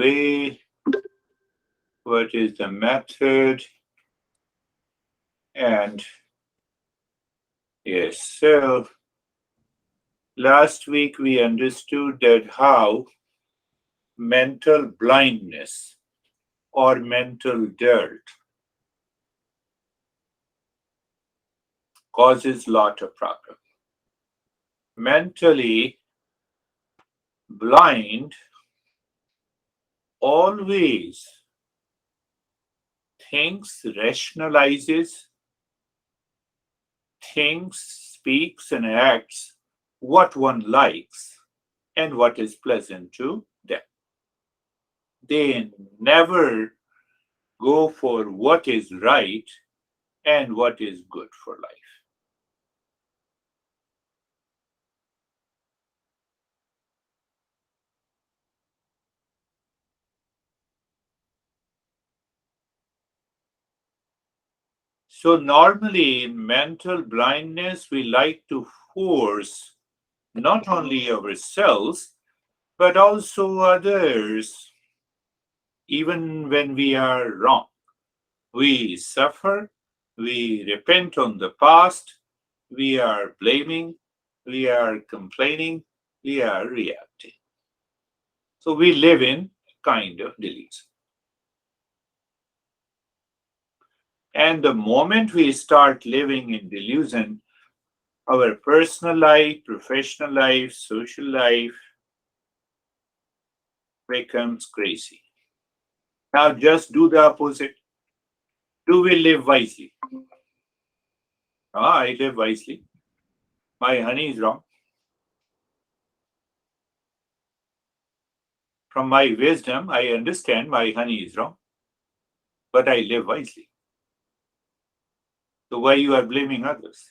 way, what is the method, and yes, so last week we understood that how mental blindness or mental dirt causes lot of problem. Mentally blind always thinks, rationalizes, thinks, speaks, and acts what one likes and what is pleasant to them. They never go for what is right and what is good for life. So, normally in mental blindness, we like to force not only ourselves but also others, even when we are wrong. We suffer, we repent on the past, we are blaming, we are complaining, we are reacting. So we live in kind of delusion. And the moment we start living in delusion, our personal life, professional life, social life becomes crazy. Now just do the opposite. Do we live wisely? I live wisely. My honey is wrong. From my wisdom, I understand my honey is wrong, but I live wisely. So why you are blaming others?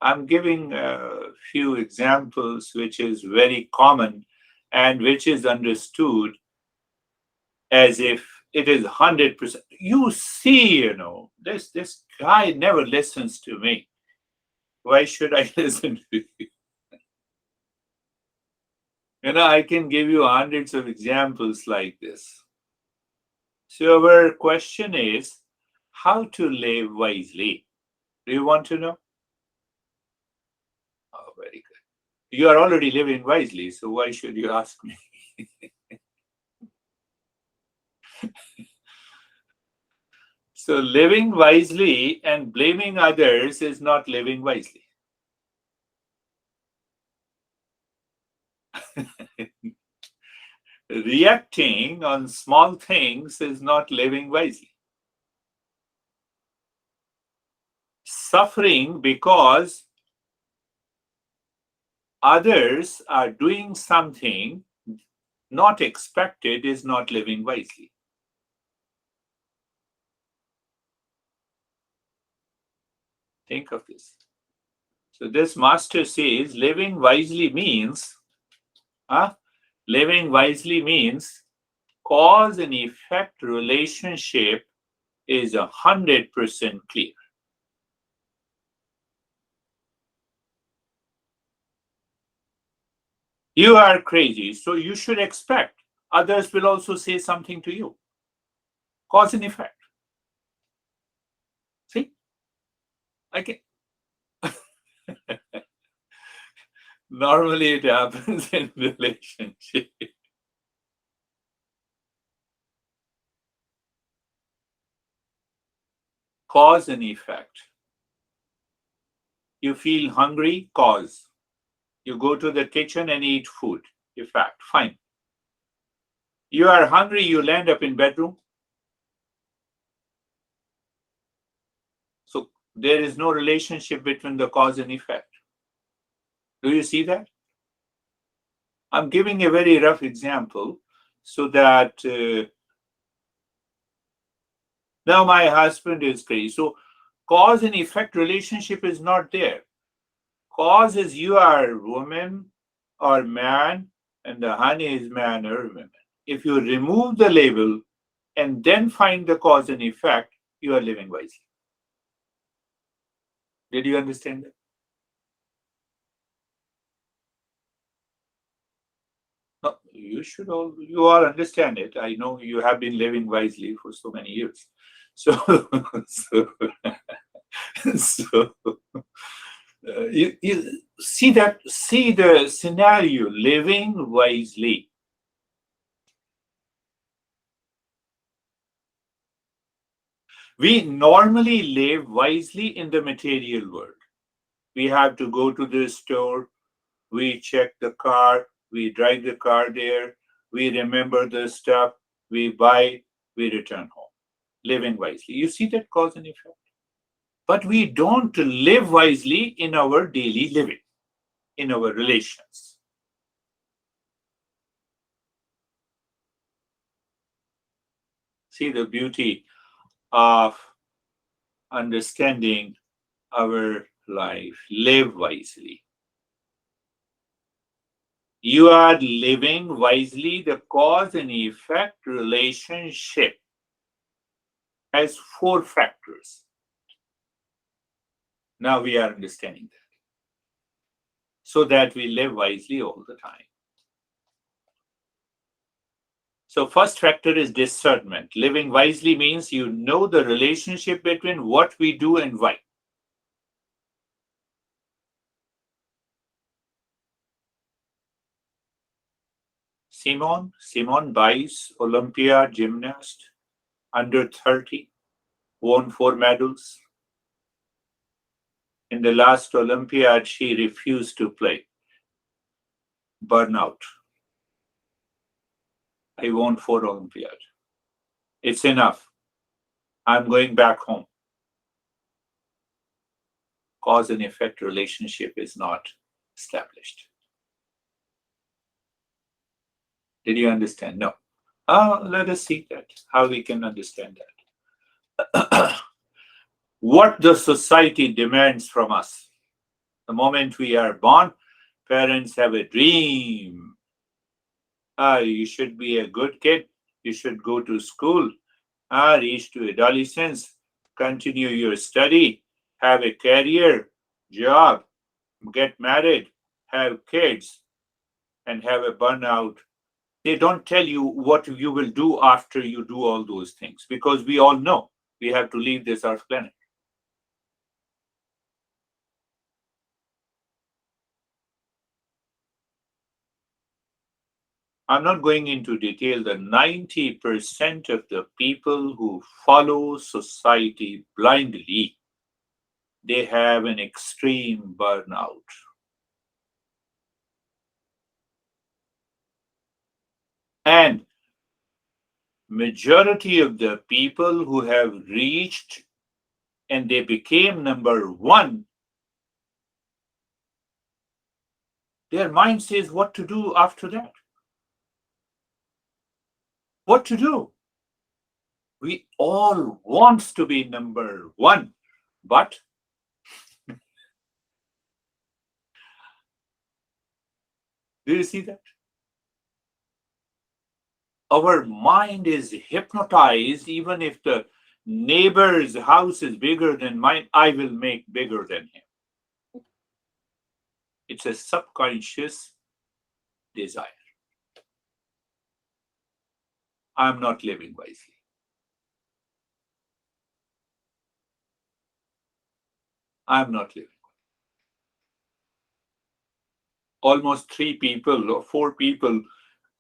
I'm giving a few examples which is very common and which is understood as if it is 100%. You see, this guy never listens to me. Why should I listen to you? I can give you hundreds of examples like this. So our question is how to live wisely. Do you want to know? Oh, very good. You are already living wisely, so why should you ask me? So living wisely and blaming others is not living wisely. Reacting on small things is not living wisely. Suffering because others are doing something not expected is not living wisely. Think of this. So this master says living wisely means, living wisely means cause and effect relationship is 100% clear. You are crazy, so you should expect others will also say something to you. Cause and effect. See? Okay. Normally it happens in relationship. Cause and effect. You feel hungry, cause. You go to the kitchen and eat food. Effect. Fine. You are hungry, you land up in bedroom. So there is no relationship between the cause and effect. Do you see that? I'm giving a very rough example so that now my husband is crazy. So cause and effect relationship is not there. Cause is you are woman or man and the honey is man or woman. If you remove the label and then find the cause and effect, you are living wisely. Did you understand that? No, You all understand it. I know you have been living wisely for so many years. So, so, so you see the scenario, living wisely. We normally live wisely in the material world. We have to go to the store, we check the car, we drive the car there, we remember the stuff, we buy, we return home. Living wisely. You see that cause and effect? But we don't live wisely in our daily living, in our relations. See the beauty of understanding our life. Live wisely. You are living wisely. The cause and effect relationship has four factors. Now we are understanding that so that we live wisely all the time. So, first factor is discernment. Living wisely means you know the relationship between what we do and why. Simone Biles, Olympiad gymnast, under 30, won 4 medals. In the last Olympiad, she refused to play. Burnout. I won 4 Olympiad. It's enough. I'm going back home. Cause and effect relationship is not established. Did you understand? No. Let us see that, how we can understand that. What the society demands from us. The moment we are born, parents have a dream. You should be a good kid. You should go to school. Reach to adolescence. Continue your study. Have a career, job, get married, have kids, and have a burnout. They don't tell you what you will do after you do all those things because we all know we have to leave this earth planet. I'm not going into detail. The 90% of the people who follow society blindly, they have an extreme burnout. And majority of the people who have reached and they became number one, their mind says what to do after that. What to do? We all want to be number one, but do you see that? Our mind is hypnotized. Even if the neighbor's house is bigger than mine, I will make bigger than him. It's a subconscious desire. I'm not living wisely. I'm not living. Almost 3 people or 4 people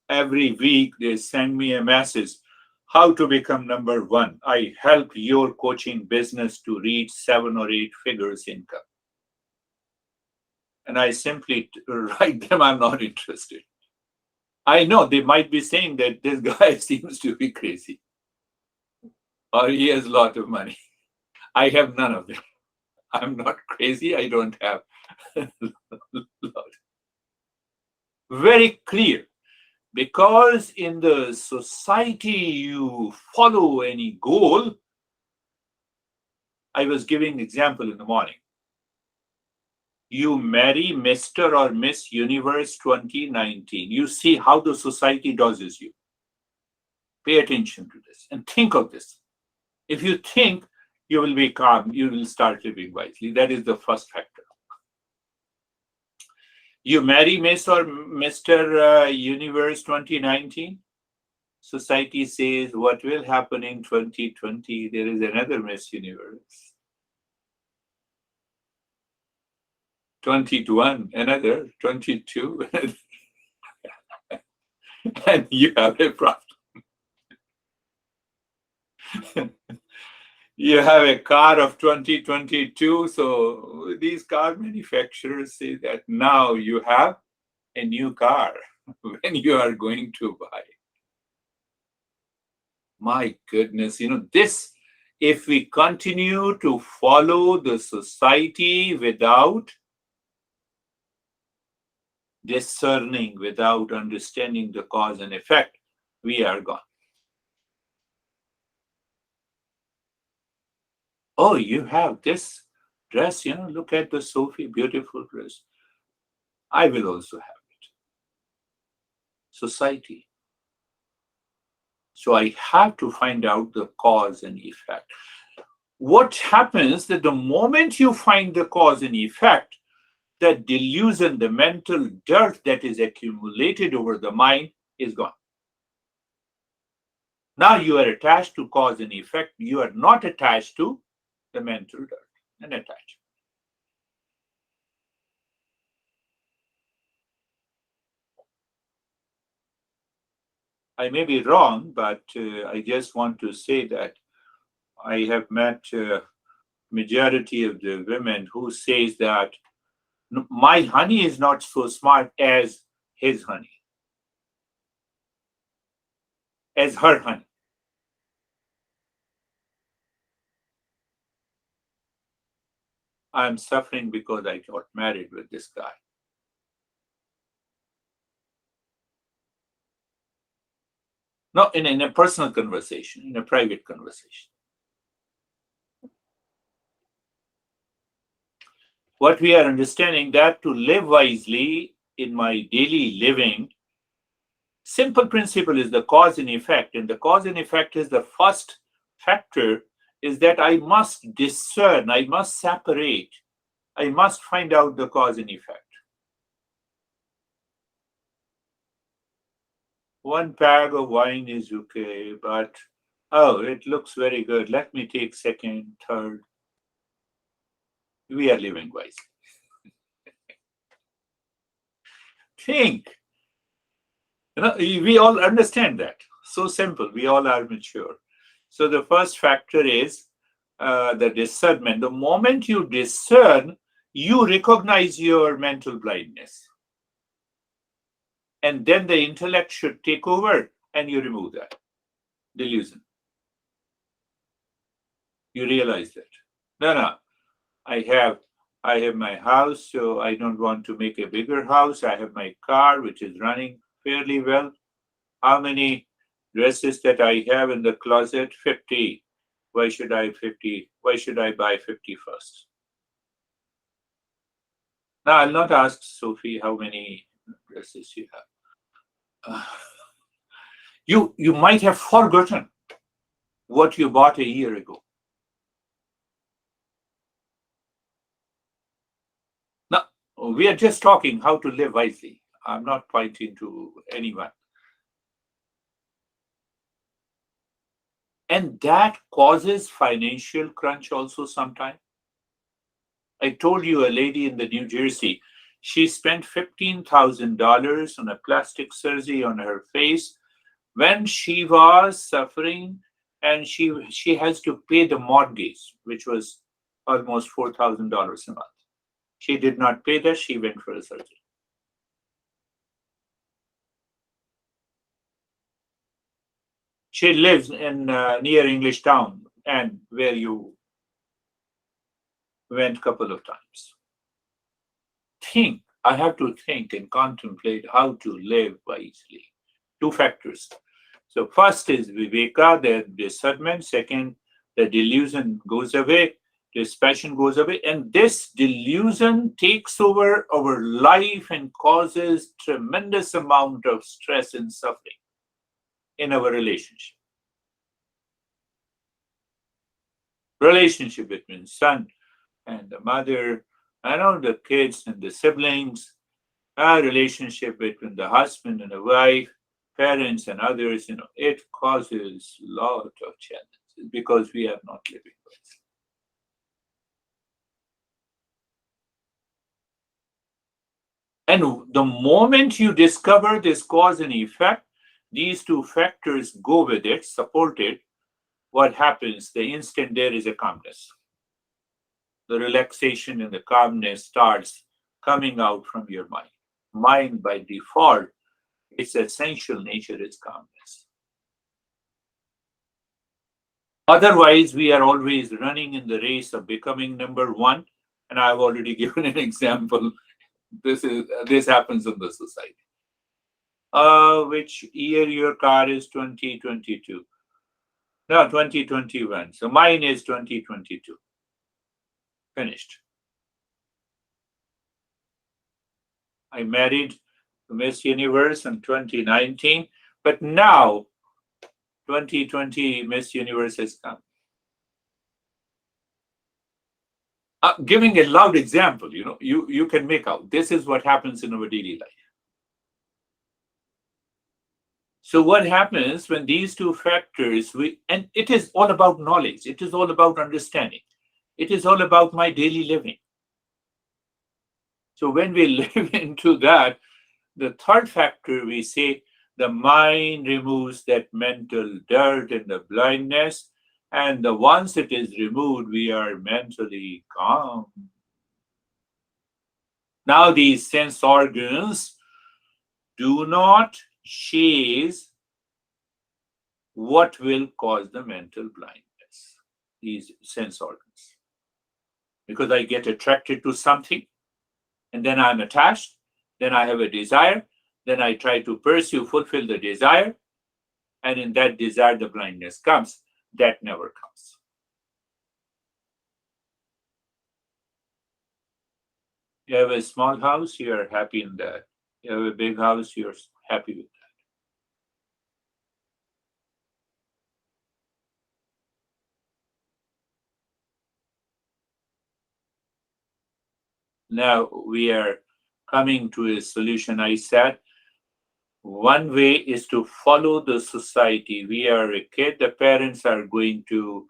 every week, they send me a message. How to become number one? I help your coaching business to reach 7 or 8 figures income. And I simply write them, I'm not interested. I know they might be saying that this guy seems to be crazy or he has a lot of money. I have none of them. I'm not crazy. I don't have a lot. Very clear. Because in the society you follow any goal. I was giving example in the morning. You marry Mr. or Miss Universe 2019. You see how the society doses you. Pay attention to this and think of this. If you think, you will be calm, you will start living wisely. That is the first factor. You marry Miss or Mr. Universe 2019. Society says what will happen in 2020. There is another Miss Universe. 21, another 22, and you have a problem. You have a car of 2022, so these car manufacturers say that now you have a new car when you are going to buy. My goodness, this, if we continue to follow the society without discerning, without understanding the cause and effect, we are gone. Oh, you have this dress, look at the Sophie, beautiful dress. I will also have it. Society. So I have to find out the cause and effect. What happens that the moment you find the cause and effect, the delusion, the mental dirt that is accumulated over the mind is gone. Now you are attached to cause and effect. You are not attached to the mental dirt and attachment. I may be wrong, but I just want to say that I have met majority of the women who says that my honey is not so smart as his honey, as her honey. I'm suffering because I got married with this guy. No, in a personal conversation, in a private conversation. What we are understanding that to live wisely in my daily living, simple principle is the cause and effect. And the cause and effect is the first factor is that I must discern, I must separate, I must find out the cause and effect. One bag of wine is okay, but oh, it looks very good. Let me take second, third. We are living wisely. Think. We all understand that. So simple. We all are mature. So the first factor is the discernment. The moment you discern, you recognize your mental blindness. And then the intellect should take over and you remove that delusion. You realize that. No, no. I have my house, so I don't want to make a bigger house. I have my car, which is running fairly well. How many dresses that I have in the closet? 50. Why should I 50? Why should I buy 50 first? Now I'll not ask Sophie how many dresses you have. You might have forgotten what you bought a year ago. Now we are just talking how to live wisely. I'm not pointing to anyone. And that causes financial crunch also sometimes. I told you a lady in the New Jersey, she spent $15,000 on a plastic surgery on her face when she was suffering, and she has to pay the mortgage, which was almost $4,000 a month. She did not pay that, she went for a surgery. She lives in near English Town, and where you went a couple of times. Think, I have to think and contemplate how to live wisely. Two factors. So first is viveka, the discernment. Second, the delusion goes away, dispassion goes away, and this delusion takes over our life and causes tremendous amount of stress and suffering in our relationship. Relationship between son and the mother, and all the kids and the siblings, a relationship between the husband and the wife, parents and others, it causes a lot of challenges because we are not living wisely. And the moment you discover this cause and effect, these two factors go with it, support it. What happens? The instant there is a calmness. The relaxation and the calmness starts coming out from your mind. Mind by default, its essential nature is calmness. Otherwise, we are always running in the race of becoming number one. And I've already given an example. This happens in the society. Which year your car is 2022? No, 2021. So mine is 2022. Finished. I married Miss Universe in 2019, but now 2020 Miss Universe has come. Giving a loud example, you can make out this is what happens in our daily life. So what happens when these two factors, and it is all about knowledge, it is all about understanding, it is all about my daily living. So when we live into that, the third factor we say the mind removes that mental dirt and the blindness, and the once it is removed, we are mentally calm. Now these sense organs do not chase what will cause the mental blindness, these sense organs. Because I get attracted to something and then I'm attached, then I have a desire, then I try to pursue, fulfill the desire, and in that desire, the blindness comes. That never comes. You have a small house, you are happy in that. You have a big house, you're happy with that. Now we are coming to a solution. I said one way is to follow the society. We are a kid, the parents are going to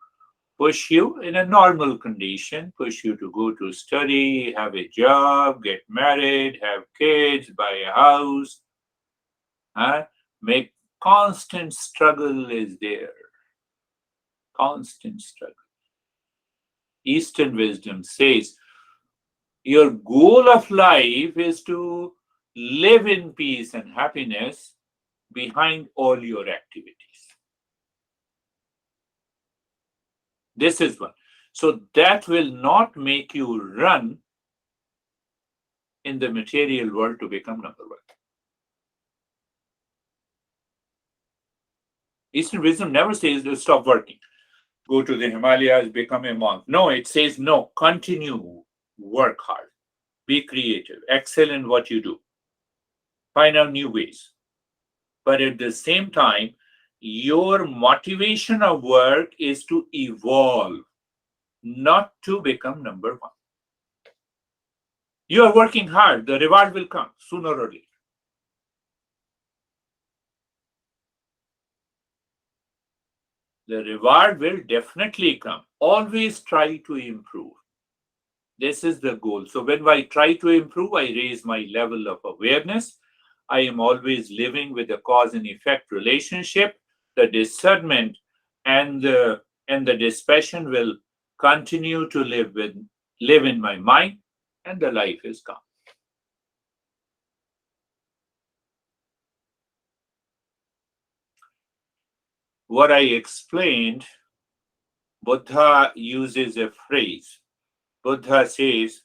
push you in a normal condition, push you to go to study, have a job, get married, have kids, buy a house. Huh? Make constant struggle is there. Constant struggle. Eastern wisdom says your goal of life is to live in peace and happiness behind all your activities. This is one. So that will not make you run in the material world to become number one. Eastern wisdom never says to stop working, go to the Himalayas, become a monk. No, it says no, continue, work hard, be creative, excel in what you do, find out new ways. But at the same time, your motivation of work is to evolve, not to become number one. You are working hard, the reward will come sooner or later. The reward will definitely come. Always try to improve. This is the goal. So when I try to improve, I raise my level of awareness. I am always living with the cause and effect relationship. The discernment and the dispassion will continue to live in my mind, and the life is calm. What I explained, Buddha uses a phrase. Buddha says,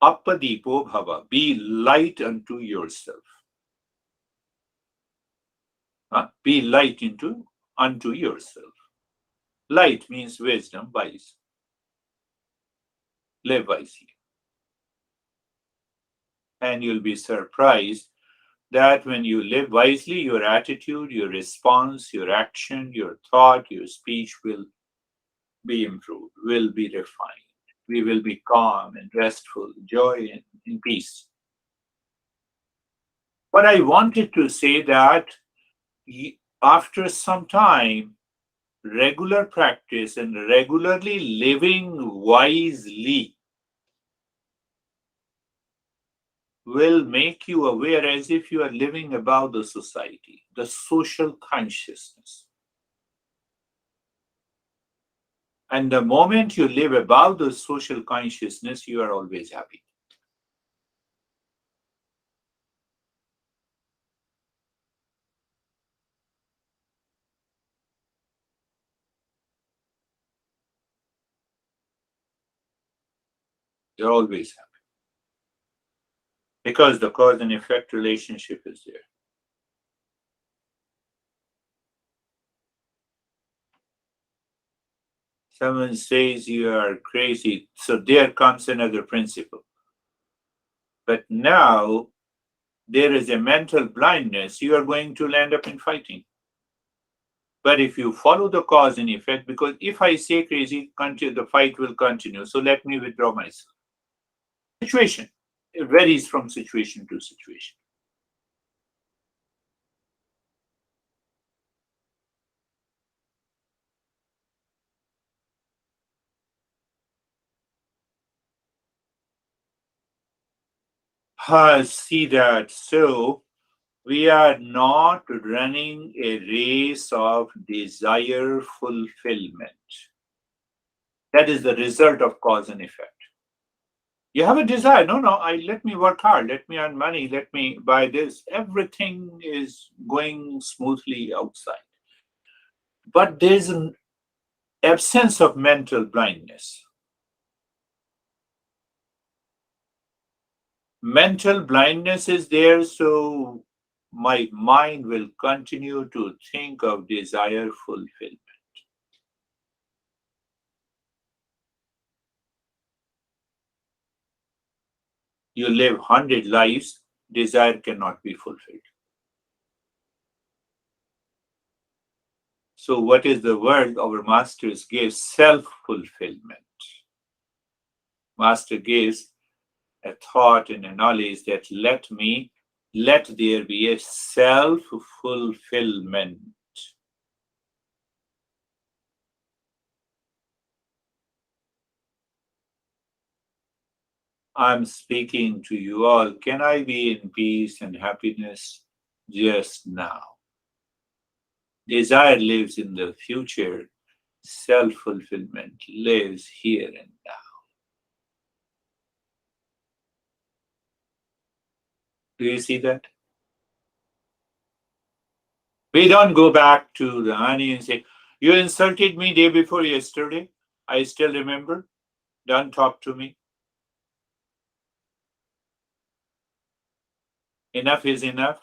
Appadipo bhava, be light unto yourself. Be light unto yourself. Light means wisdom, wise. Live wisely. And you'll be surprised that when you live wisely, your attitude, your response, your action, your thought, your speech will be improved, will be refined. We will be calm and restful, joy and in peace. But I wanted to say that after some time, regular practice and regularly living wisely will make you aware as if you are living above the society, the social consciousness. And the moment you live above the social consciousness, you are always happy. You're always happy because the cause and effect relationship is there. Someone says you are crazy, so there comes another principle. But now there is a mental blindness, you are going to land up in fighting. But if you follow the cause and effect, because if I say crazy, the fight will continue. So let me withdraw myself. Situation. It varies from situation to situation. I see that. So we are not running a race of desire fulfillment. That is the result of cause and effect. You have a desire. No, no, I let me work hard, let me earn money, let me buy this. Everything is going smoothly outside. But there's an absence of mental blindness. Mental blindness is there, so my mind will continue to think of desire fulfillment. You live 100 lives, desire cannot be fulfilled. So, what is the word our masters gave? Self fulfillment. Master gives a thought and a knowledge that let there be a self fulfillment. I'm speaking to you all. Can I be in peace and happiness just now? Desire lives in the future, self fulfillment lives here and now. Do you see that? We don't go back to the honey and say, you insulted me day before yesterday. I still remember. Don't talk to me. Enough is enough.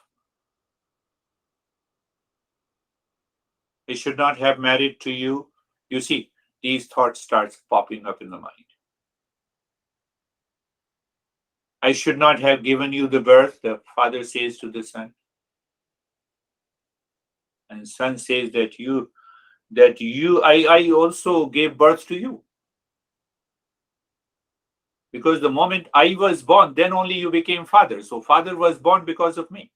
I should not have married to you. You see, these thoughts starts popping up in the mind. I should not have given you the birth, the father says to the son. And son says I also gave birth to you. Because the moment I was born, then only you became father. So father was born because of me.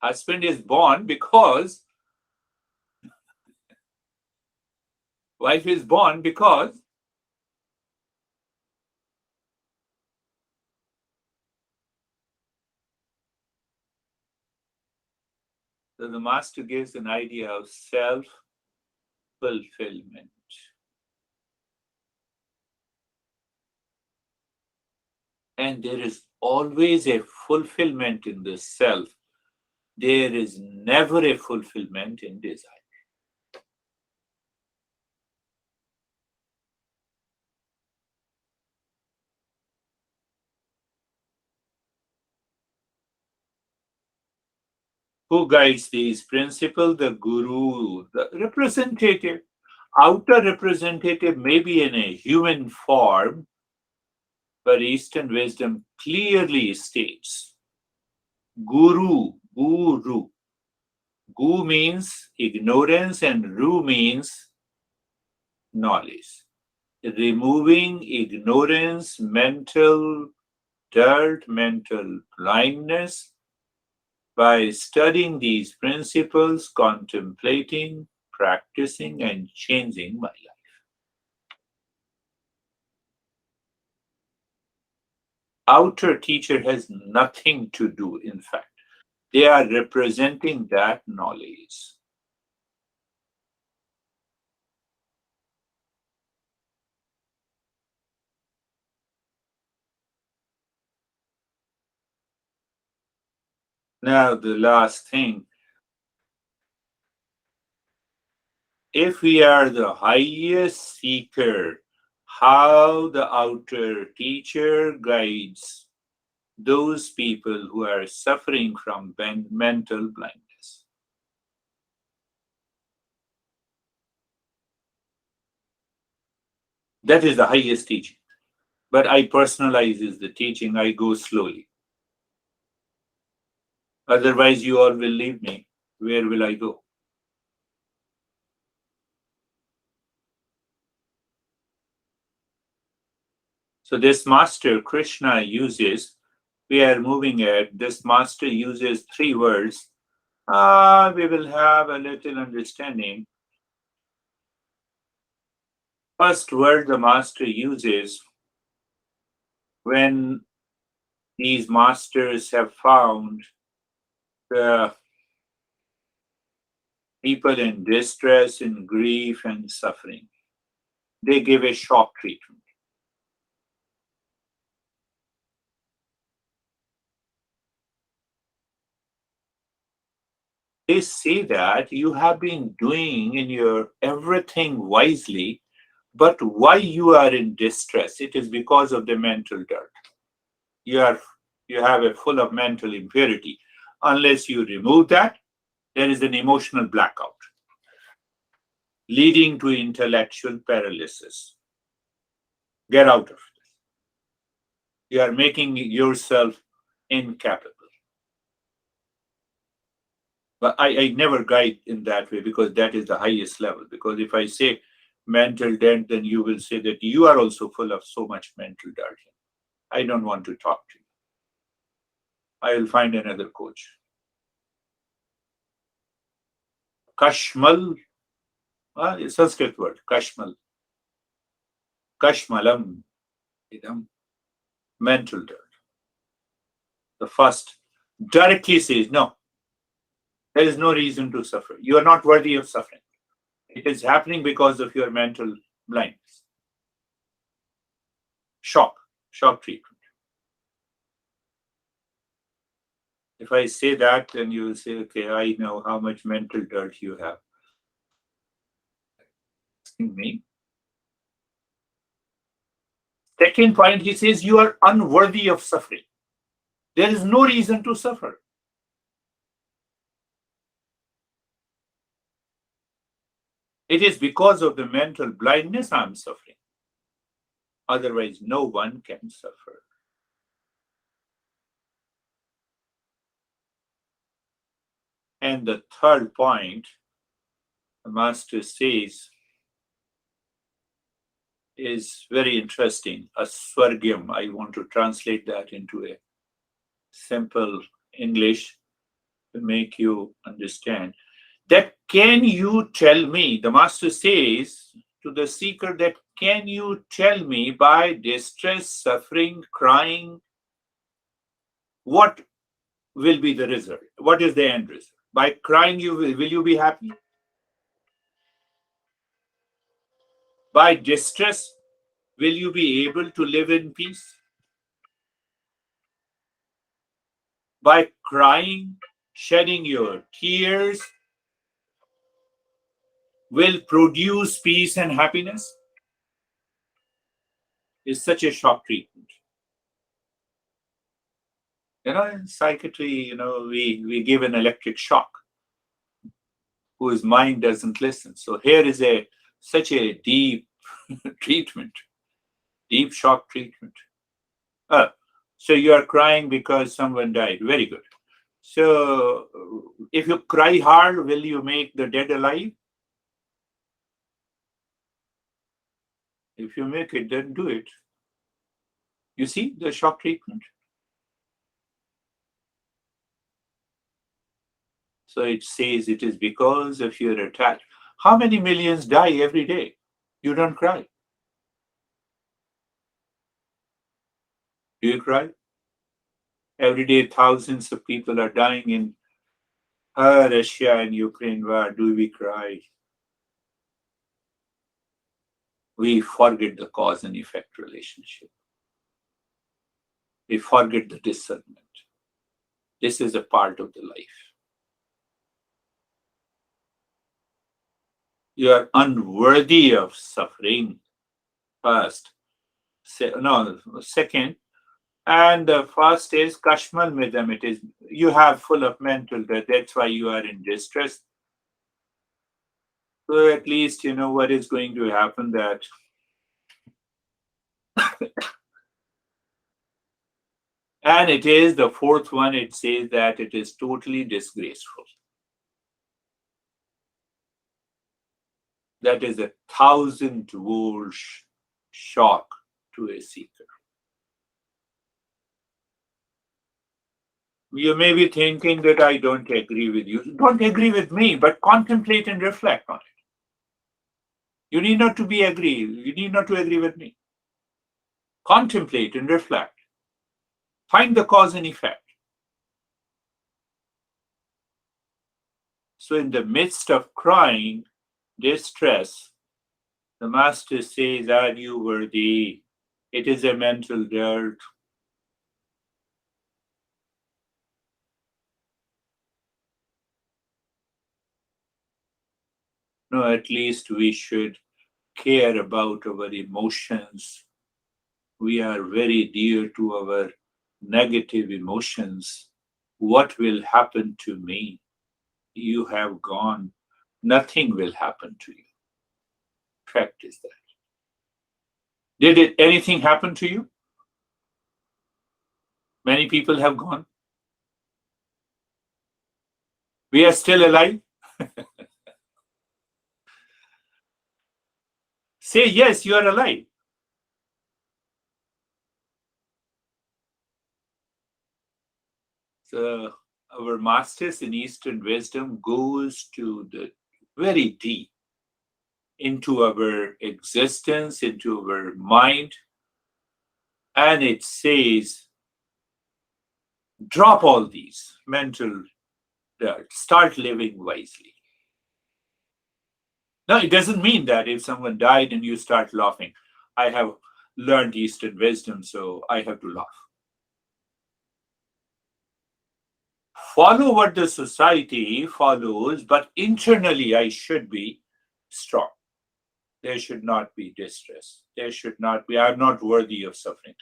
Husband is born because wife is born because so the master gives an idea of self fulfillment. And there is always a fulfillment in the self. There is never a fulfillment in desire. Who guides these principles? The guru, the representative. Outer representative may be in a human form, but Eastern wisdom clearly states guru, guru. Gu means ignorance and ru means knowledge. removing ignorance, mental dirt, mental blindness by studying these principles, contemplating, practicing, and changing my life. Outer teacher has nothing to do, in fact. They are representing that knowledge. Now, the last thing, if we are the highest seeker, how the outer teacher guides those people who are suffering from mental blindness. That is the highest teaching. But I personalize is the teaching. I go slowly. Otherwise, you all will leave me. Where will I go? So this master Krishna uses, we are moving at, this master uses three words. We will have a little understanding. First word the master uses when these masters have found the people in distress, in grief and suffering. They give a shock treatment. They say that you have been doing in your everything wisely, but why you are in distress? It is because of the mental dirt. You are you have a full of mental impurity. Unless you remove that, there is an emotional blackout, leading to intellectual paralysis. Get out of it. You are making yourself incapable. But I never guide in that way because that is the highest level. Because if I say mental dent, then you will say that you are also full of so much mental dirt. I don't want to talk to you. I will find another coach. Kashmal, a Sanskrit word, Kashmal, Kashmalam, idam, mental dirt. The first directly says, no, there is no reason to suffer. You are not worthy of suffering. It is happening because of your mental blindness. Shock, shock treatment. If I say that, then you will say, okay, I know how much mental dirt you have. Asking me. Second point, he says, you are unworthy of suffering. There is no reason to suffer. It is because of the mental blindness I'm suffering. Otherwise, no one can suffer. And the third point, the master says, is very interesting. A swargyam. I want to translate that into a simple English to make you understand. That can you tell me, the master says to the seeker, that can you tell me by distress, suffering, crying, what will be the result? What is the end result? By crying, will you be happy? By distress, will you be able to live in peace? By crying, shedding your tears, will produce peace and happiness? Is such a shock treatment. In psychiatry, we give an electric shock whose mind doesn't listen. So here is a such a deep treatment, deep shock treatment. Uh, so you are crying because someone died. Very good. So if you cry hard, will you make the dead alive? If you make it, then do it. You see the shock treatment? So it says it is because of your attachment. How many millions die every day? You don't cry. Do you cry? Every day, thousands of people are dying in Russia and Ukraine war. Do we cry? We forget the cause and effect relationship. We forget the discernment. This is a part of the life. You are unworthy of suffering, first. No, second. And the first is Kashmal Midam. It is you have full of mental death. That's why you are in distress. So at least you know what is going to happen. That and it is the fourth one. It says that it is totally disgraceful. That is 1,000-volt shock to a seeker. You may be thinking that I don't agree with you. Don't agree with me, but contemplate and reflect on it. You need not to be agree. You need not to agree with me. Contemplate and reflect. Find the cause and effect. So in the midst of crying, distress, the master says, are you worthy? It is a mental dirt. No, at least we should care about our emotions. We are very dear to our negative emotions. What will happen to me? You have gone. Nothing will happen to you. Fact is that. Did it anything happen to you? Many people have gone. We are still alive. Say yes, you are alive. So our masters in Eastern wisdom goes to the very deep into our existence, into our mind, and it says, drop all these mental dirt, start living wisely. Now, it doesn't mean that if someone died and you start laughing, I have learned Eastern wisdom, so I have to laugh. Follow what the society follows, but internally I should be strong. There should not be distress. There should not be, I'm not worthy of suffering.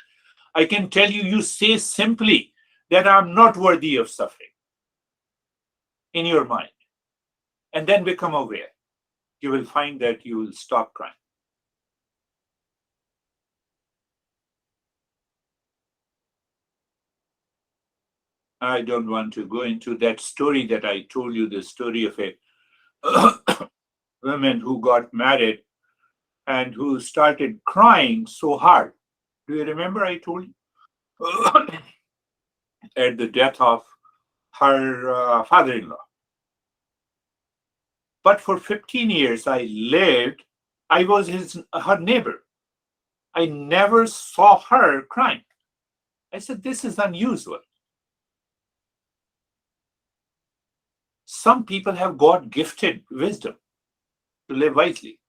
I can tell you, you say simply that I'm not worthy of suffering in your mind, and then become aware. You will find that you will stop crying. I don't want to go into that story that I told you, the story of a woman who got married and who started crying so hard. Do you remember I told you? At the death of her father in law. But for 15 years, I was her neighbor. I never saw her crying. I said, this is unusual. Some people have God gifted wisdom to live wisely.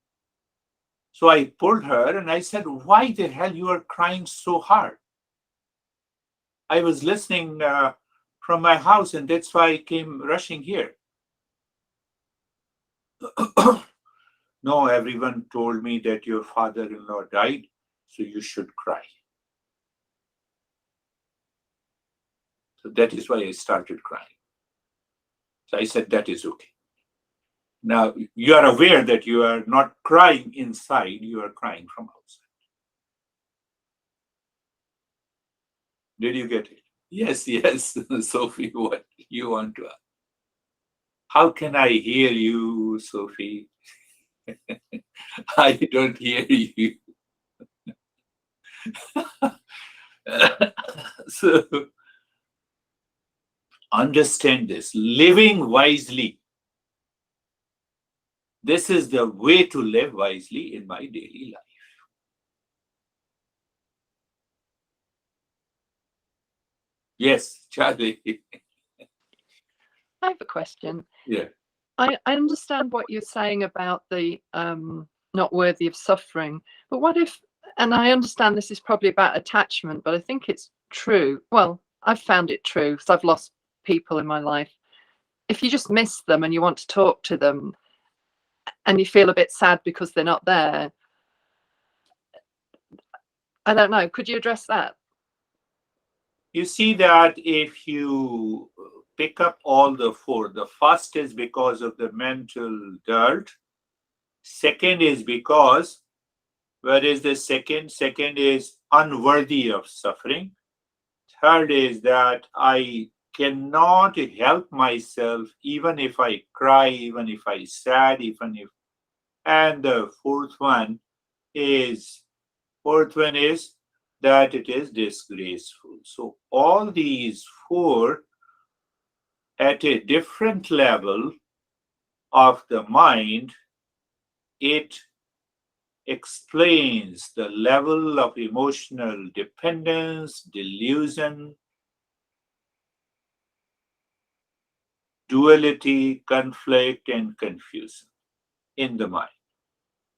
So I pulled her and I said, why the hell you are crying so hard? I was listening from my house, and that's why I came rushing here. No, everyone told me that your father-in-law died, so you should cry. So that is why I started crying. So I said, that is okay. Now you are aware that you are not crying inside, you are crying from outside. Did you get it? Yes, yes, Sophie, what you want to ask? How can I hear you, Sophie? I don't hear you. So understand this. Living wisely. This is the way to live wisely in my daily life. Yes, Charlie. I have a question. Yeah. I understand what you're saying about the not worthy of suffering, but what if, and I understand this is probably about attachment, but I think it's true. Well, I've found it true because I've lost people in my life. If you just miss them and you want to talk to them and you feel a bit sad because they're not there, I don't know. Could you address that? You see that if you pick up all the four, the first is because of the mental dirt. Second is because, where is the second? Second is unworthy of suffering. Third is that I cannot help myself even if I cry, even if I sad, even if. And the fourth one is that it is disgraceful. So all these four at a different level of the mind, it explains the level of emotional dependence, delusion, duality, conflict, and confusion in the mind.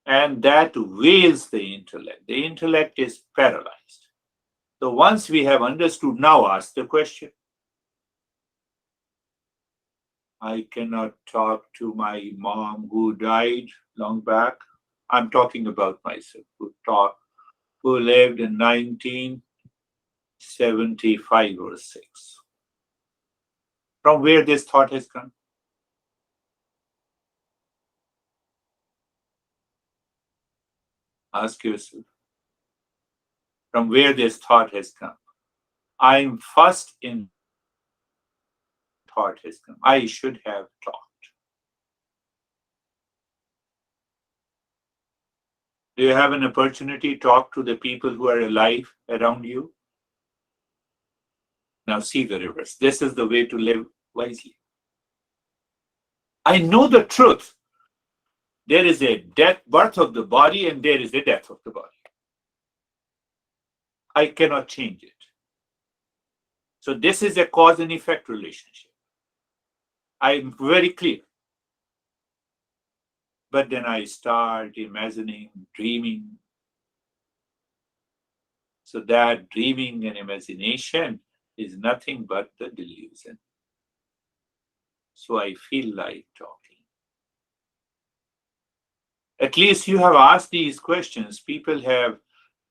And that weighs the intellect. The intellect is paralyzed. So once we have understood, now ask the question. I cannot talk to my mom who died long back. I'm talking about myself, who lived in 1975 or 6. From where this thought has come? Ask yourself. From where this thought has come? I'm first in thought has come. I should have talked. Do you have an opportunity to talk to the people who are alive around you? Now see the reverse. This is the way to live wisely. I know the truth. There is a birth of the body, and there is a death of the body. I cannot change it. So this is a cause and effect relationship. I'm very clear. But then I start imagining, dreaming. So that dreaming and imagination is nothing but the delusion. So I feel like talking. At least you have asked these questions. People have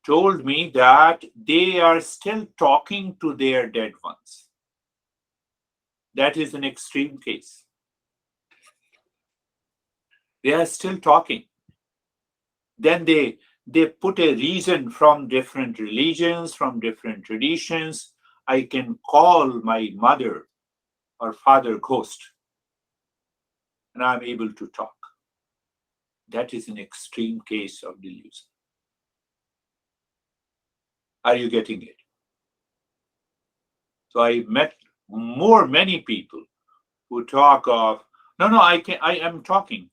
told me that they are still talking to their dead ones. That is an extreme case. They are still talking. Then they put a reason from different religions, from different traditions. I can call my mother or father ghost, and I'm able to talk. That is an extreme case of delusion. Are you getting it? So I met many people who talk of, no, I am talking.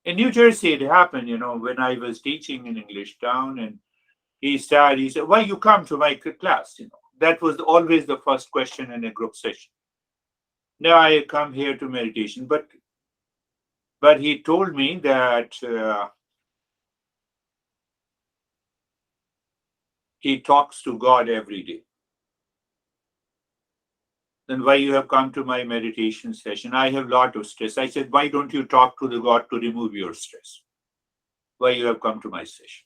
In New Jersey, it happened, when I was teaching in English Town, and he said, why you come to my class? That was always the first question in a group session. Now I come here to meditation, but he told me that he talks to God every day. Then why you have come to my meditation session? I have a lot of stress. I said, why don't you talk to the God to remove your stress? Why you have come to my session?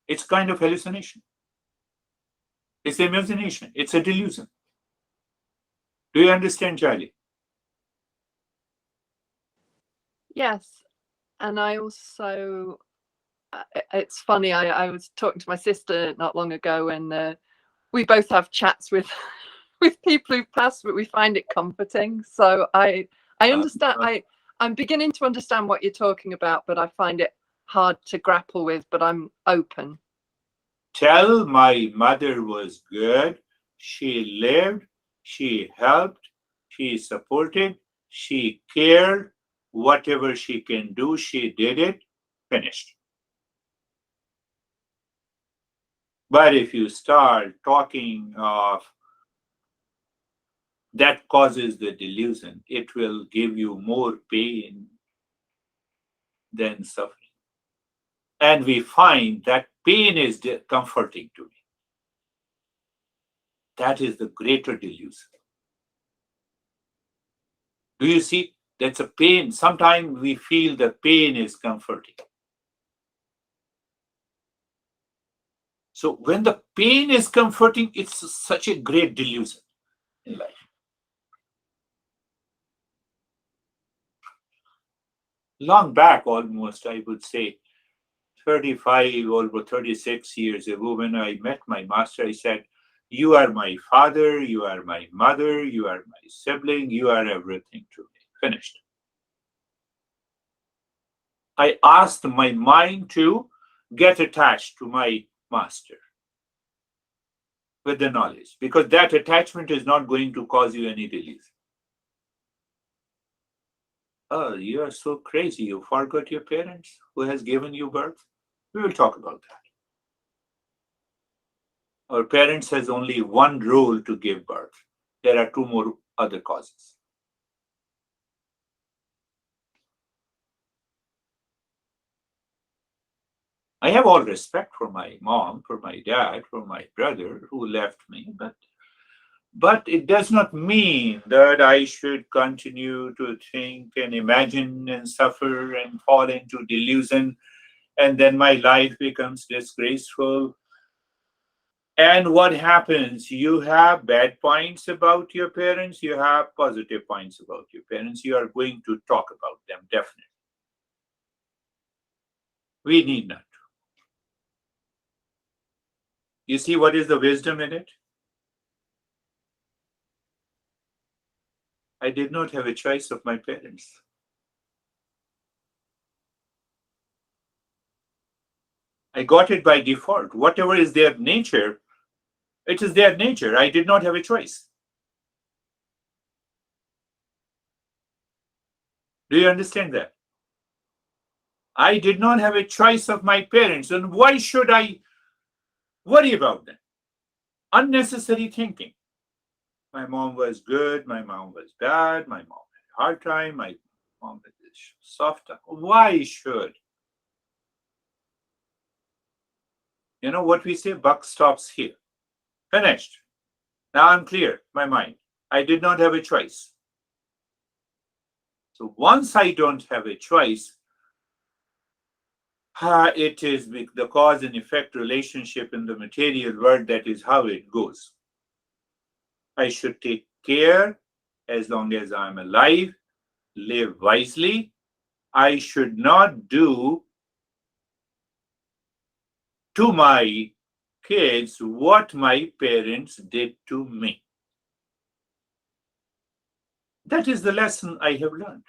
It's kind of hallucination. It's imagination. It's a delusion. Do you understand, Charlie? Yes. And I also, it's funny, I was talking to my sister not long ago, and we both have chats with with people who've passed, but we find it comforting. So I understand. I'm beginning to understand what you're talking about, but I find it hard to grapple with, but I'm open. Tell my mother was good. She lived, she helped, she supported, she cared. Whatever she can do, she did it. Finished. But if you start talking of that causes the delusion, it will give you more pain than suffering. And we find that pain is comforting to me. That is the greater delusion. Do you see? That's a pain. Sometimes we feel the pain is comforting. So when the pain is comforting, it's such a great delusion in life. Long back, almost, I would say, 35, over 36 years ago, when I met my master, I said, "You are my father, you are my mother, you are my sibling, you are everything to me." Finished. I asked my mind to get attached to my master with the knowledge, because that attachment is not going to cause you any release. Oh, you are so crazy. You forgot your parents who has given you birth. We will talk about that. Our parents has only one role to give birth. There are two more other causes. I have all respect for my mom, for my dad, for my brother who left me, but it does not mean that I should continue to think and imagine and suffer and fall into delusion, and then my life becomes disgraceful. And what happens? You have bad points about your parents, you have positive points about your parents. You are going to talk about them, definitely. We need not. You see what is the wisdom in it? I did not have a choice of my parents. I got it by default. Whatever is their nature, it is their nature. I did not have a choice. Do you understand that? I did not have a choice of my parents. And why should I worry about them? Unnecessary thinking. My mom was good, my mom was bad, my mom had a hard time, my mom had a soft time. Why should? You know what we say? Buck stops here. Finished. Now I'm clear, my mind. I did not have a choice. So once I don't have a choice, it is the cause and effect relationship in the material world. That is how it goes. I should take care as long as I'm alive, live wisely. I should not do to my kids what my parents did to me. That is the lesson I have learned.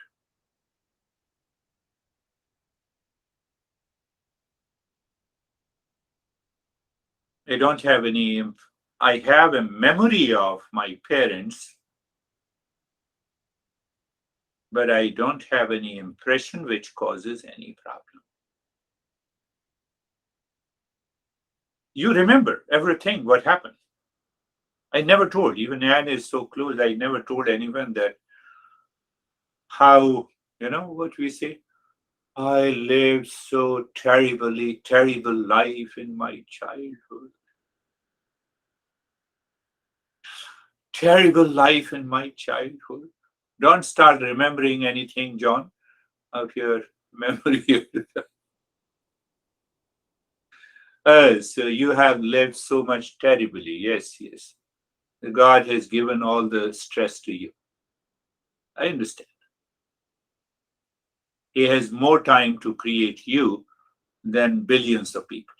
I don't have any, I have a memory of my parents, but I don't have any impression which causes any problem. You remember everything, what happened. I never told, even Anne is so close, I never told anyone that how, what we say? I lived so terrible life in my childhood. Terrible life in my childhood. Don't start remembering anything, John, of your memory. So you have lived so much terribly. Yes, yes. God has given all the stress to you. I understand. He has more time to create you than billions of people.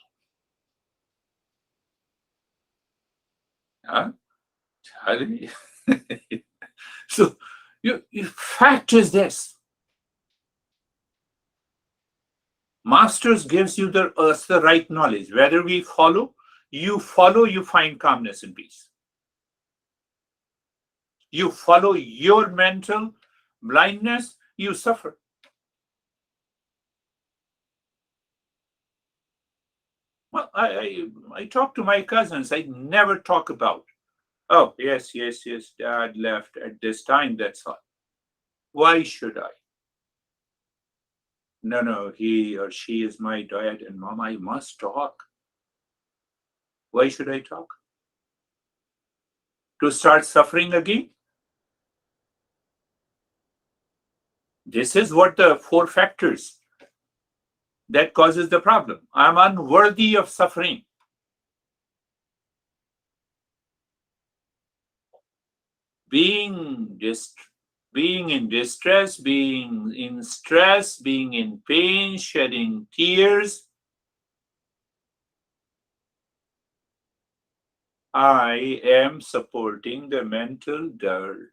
Huh? Charlie? So, fact is this: Masters gives you us the right knowledge. Whether we follow, you find calmness and peace. You follow your mental blindness, you suffer. Well, I talk to my cousins. I never talk about, oh, yes, yes, yes, dad left at this time. That's all. Why should I? No, no, he or she is my dad and mom. I must talk. Why should I talk? To start suffering again? This is what the four factors that causes the problem. I'm unworthy of suffering. Being being in distress, being in stress, being in pain, shedding tears. I am supporting the mental dirt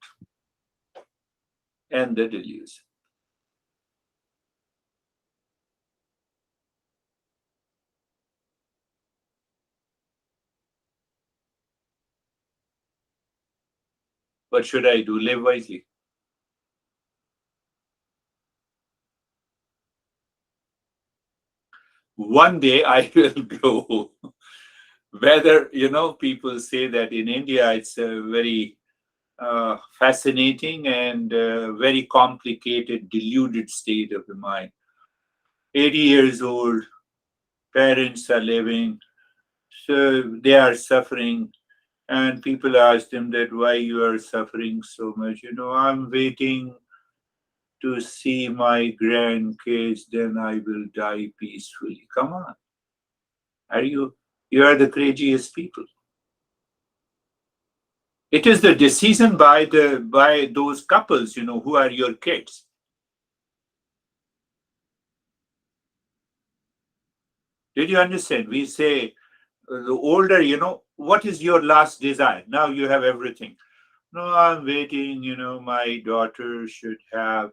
and the delusion. What should I do? Live wisely. One day I will go. Whether, people say that in India it's a very fascinating and very complicated, deluded state of the mind. 80 years old, parents are living, so they are suffering, and people ask them that why you are suffering so much. I'm waiting to see my grandkids, then I will die peacefully. Come on, are you are the craziest people. It is the decision by those couples, who are your kids. Did you understand? We say the older, what is your last desire? Now you have everything. No, I'm waiting, my daughter should have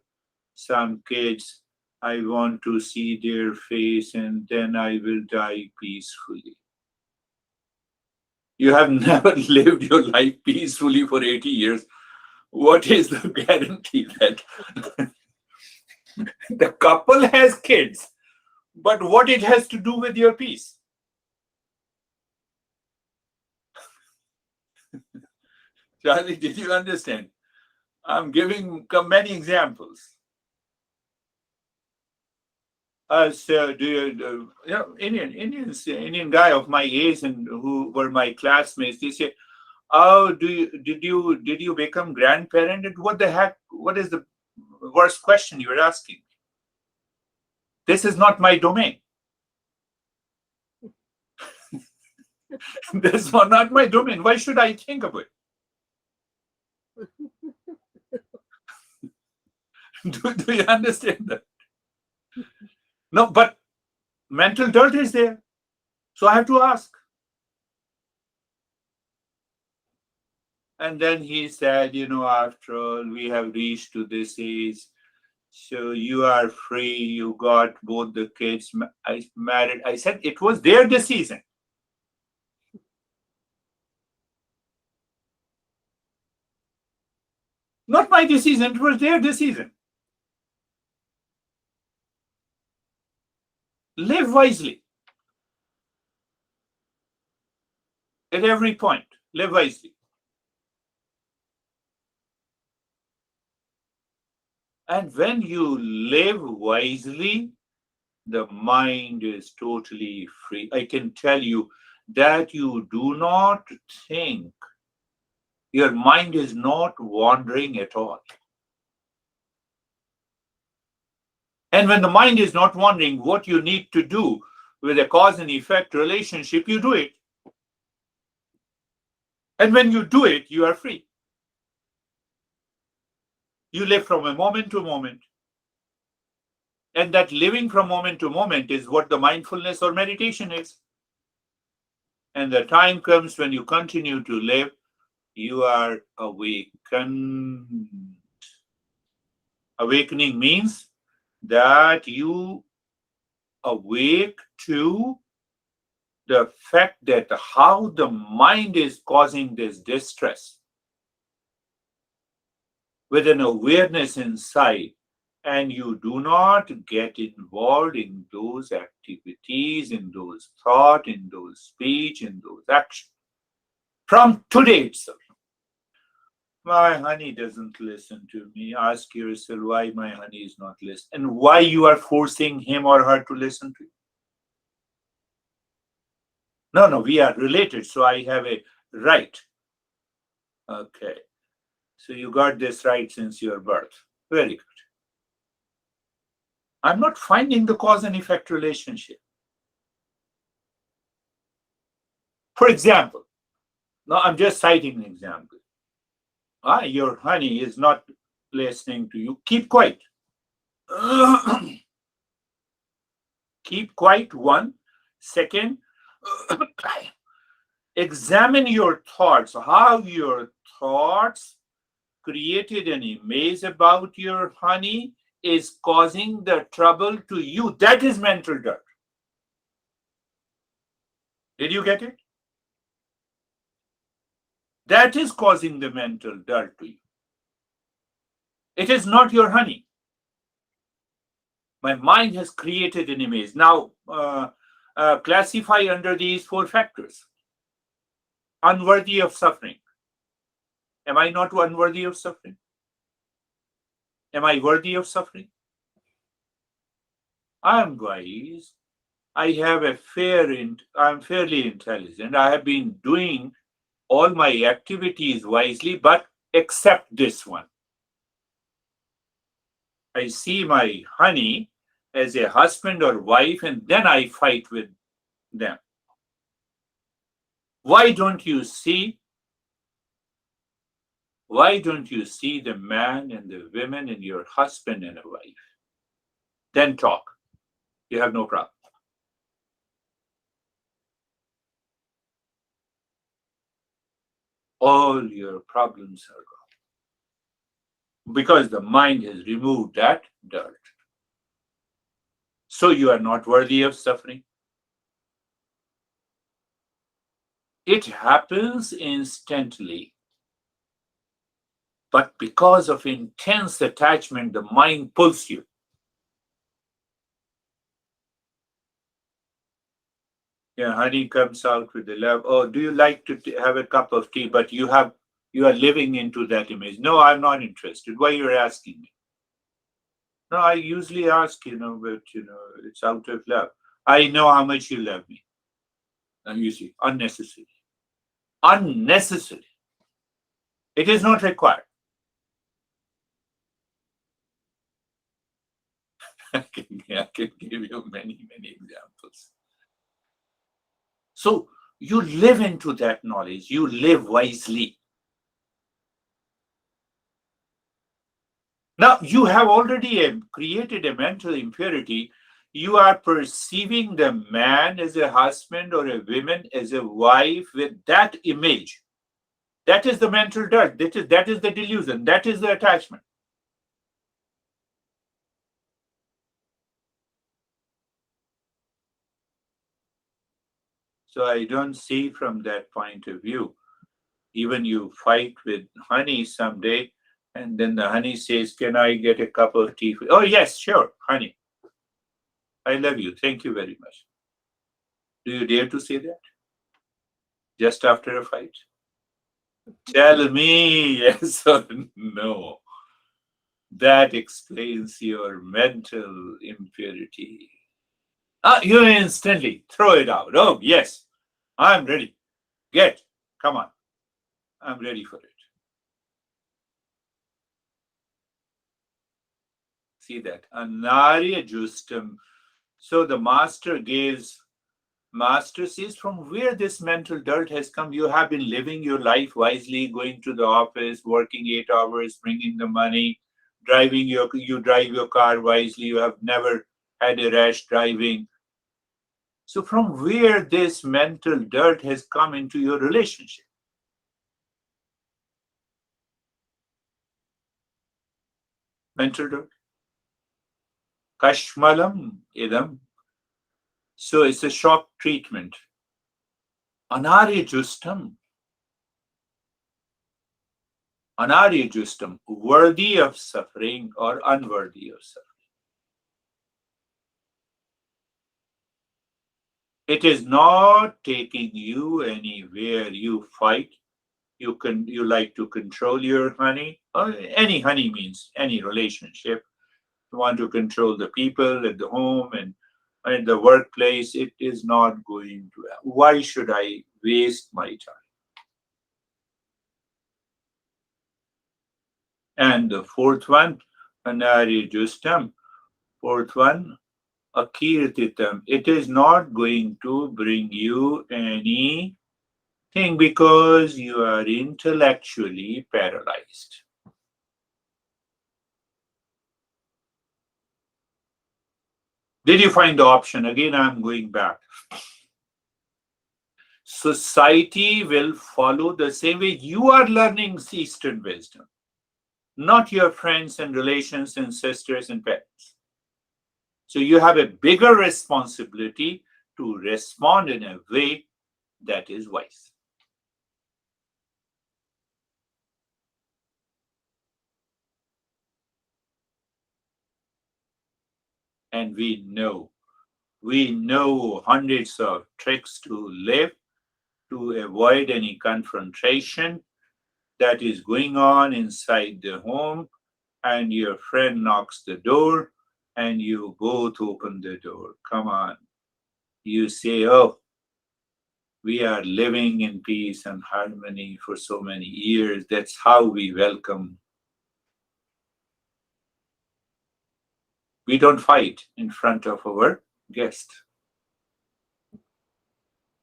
some kids. I want to see their face and then I will die peacefully. You have never lived your life peacefully for 80 years. What is the guarantee that the couple has kids? But what it has to do with your peace? Charlie, did you understand? I'm giving many examples. So do Indian guy of my age and who were my classmates, they say, "Oh, did you become grandparent? And what the heck? What is the worst question you're asking? This is not my domain. This is not my domain. Why should I think of it? Do you understand that? No, but mental dirt is there. So I have to ask." And then he said, after all, we have reached to this age. So you are free. You got both the kids. I married. I said it was their decision. Not my decision. It was their decision. Live wisely at every point. Live wisely. And when you live wisely, the mind is totally free. I can tell you that you do not think. Your mind is not wandering at all. And when the mind is not wondering what you need to do with a cause and effect relationship, you do it. And when you do it, you are free. You live from a moment to moment. And that living from moment to moment is what the mindfulness or meditation is. And the time comes when you continue to live, you are awakened. Awakening means that you awake to the fact that how the mind is causing this distress with an awareness inside, and you do not get involved in those activities, in those thought, in those speech, in those actions. From today itself, my honey doesn't listen to me. Ask yourself why my honey is not listening and why you are forcing him or her to listen to you. No, no, we are related, so I have a right. Okay. So you got this right since your birth. Very good. I'm not finding the cause and effect relationship. For example, now I'm just citing an example. Your honey is not listening to you. Keep quiet. Keep quiet. One. Second, examine your thoughts, how your thoughts created an image about your honey is causing the trouble to you. That is mental dirt. Did you get it? That is causing the mental dirt to you. It is not your honey. My mind has created an image. Now, classify under these four factors. Unworthy of suffering. Am I not unworthy of suffering? Am I worthy of suffering? I am wise. I have I'm fairly intelligent. I have been doing all my activities wisely, but except this one. I see my honey as a husband or wife, and then I fight with them. Why don't you see? Why don't you see the man and the women in your husband and a wife? Then talk. You have no problem. All your problems are gone because the mind has removed that dirt. So you are not worthy of suffering. It happens instantly, but because of intense attachment, the mind pulls you. Yeah, honey comes out with the love. Oh, do you like to have a cup of tea? But you are living into that image. No, I'm not interested. Why you're asking me? No, I usually ask, but it's out of love. I know how much you love me. And you see, unnecessary. Unnecessary. It is not required. I can give you many, many examples. So you live into that knowledge. You live wisely. Now, you have already created a mental impurity. You are perceiving the man as a husband or a woman as a wife with that image. That is the mental dirt. That is the delusion. That is the attachment. So I don't see from that point of view. Even you fight with honey someday, and then the honey says, "Can I get a cup of tea?" Oh, yes, sure, honey. I love you. Thank you very much. Do you dare to say that just after a fight? Tell me yes or no. That explains your mental impurity. You instantly throw it out. Oh, yes, I'm ready. Come on. I'm ready for it. See that? Anarya justum. So the master says, from where this mental dirt has come, you have been living your life wisely, going to the office, working 8 hours, bringing the money, you drive your car wisely, you have never had a rash driving. So from where this mental dirt has come into your relationship? Mental dirt. Kashmalam idam So it's a shock treatment. Anarya justum, anarya justum, worthy of suffering or unworthy of suffering. It is not taking you anywhere. You fight. You like to control your honey. Or any honey means any relationship. You want to control the people at the home and in the workplace. It is not going to. Why should I waste my time? And the fourth one, anari justam. Fourth one, akirtitam. It is not going to bring you any thing because you are intellectually paralyzed. Did you find the option? Again, I'm going back. Society will follow the same way you are learning Eastern wisdom, not your friends and relations and sisters and parents. So you have a bigger responsibility to respond in a way that is wise. And we know hundreds of tricks to live, to avoid any confrontation that is going on inside the home, and your friend knocks the door and you both open the door. Come on. You say, oh, we are living in peace and harmony for so many years. That's how we welcome. We don't fight in front of our guest.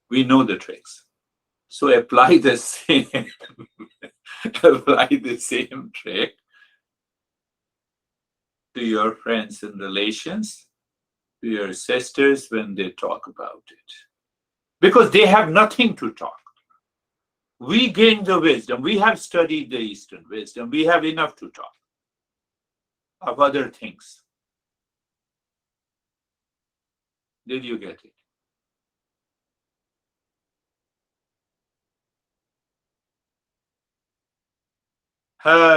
We know the tricks. So apply the same apply the same trick to your friends and relations, to your sisters when they talk about it. Because they have nothing to talk. We gain the wisdom. We have studied the Eastern wisdom. We have enough to talk of other things. Did you get it?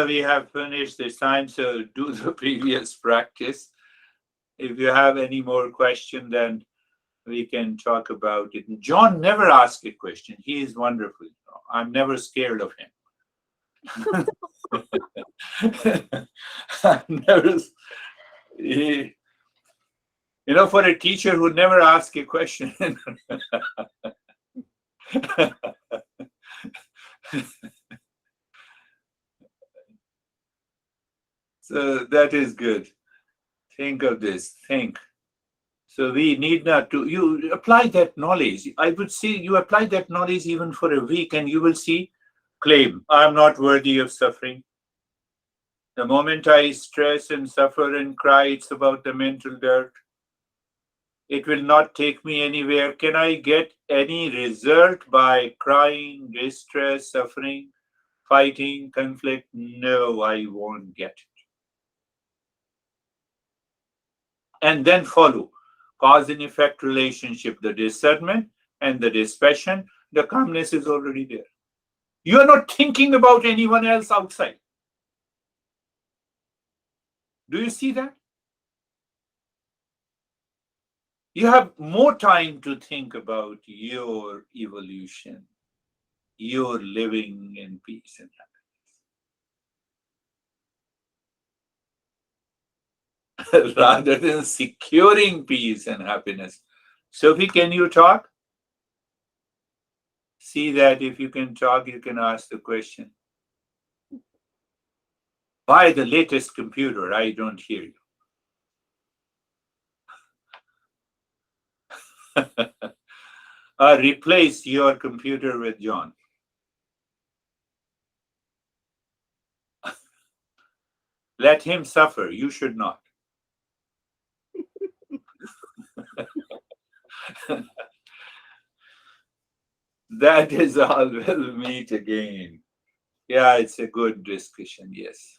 We have finished this time, so do the previous practice. If you have any more question, then we can talk about it. John never asks a question. He is wonderful. I'm never scared of him. I'm never, he, for a teacher who never asks a question. So that is good. Think of this. Think. So we need not to, you apply that knowledge. I would say you apply that knowledge even for a week and you will see claim, I'm not worthy of suffering. The moment I stress and suffer and cry, it's about the mental dirt. It will not take me anywhere. Can I get any result by crying, distress, suffering, fighting, conflict? No, I won't get it. And then follow cause and effect relationship, the discernment and the dispassion, the calmness is already there. You are not thinking about anyone else outside. Do you see that? You have more time to think about your evolution, your living in peace and happiness, rather than securing peace and happiness. Sophie, can you talk? See that if you can talk, you can ask the question. Buy the latest computer. I don't hear you. Replace your computer with John. Let him suffer. You should not. That is all. We'll meet again. Yeah, it's a good discussion. Yes.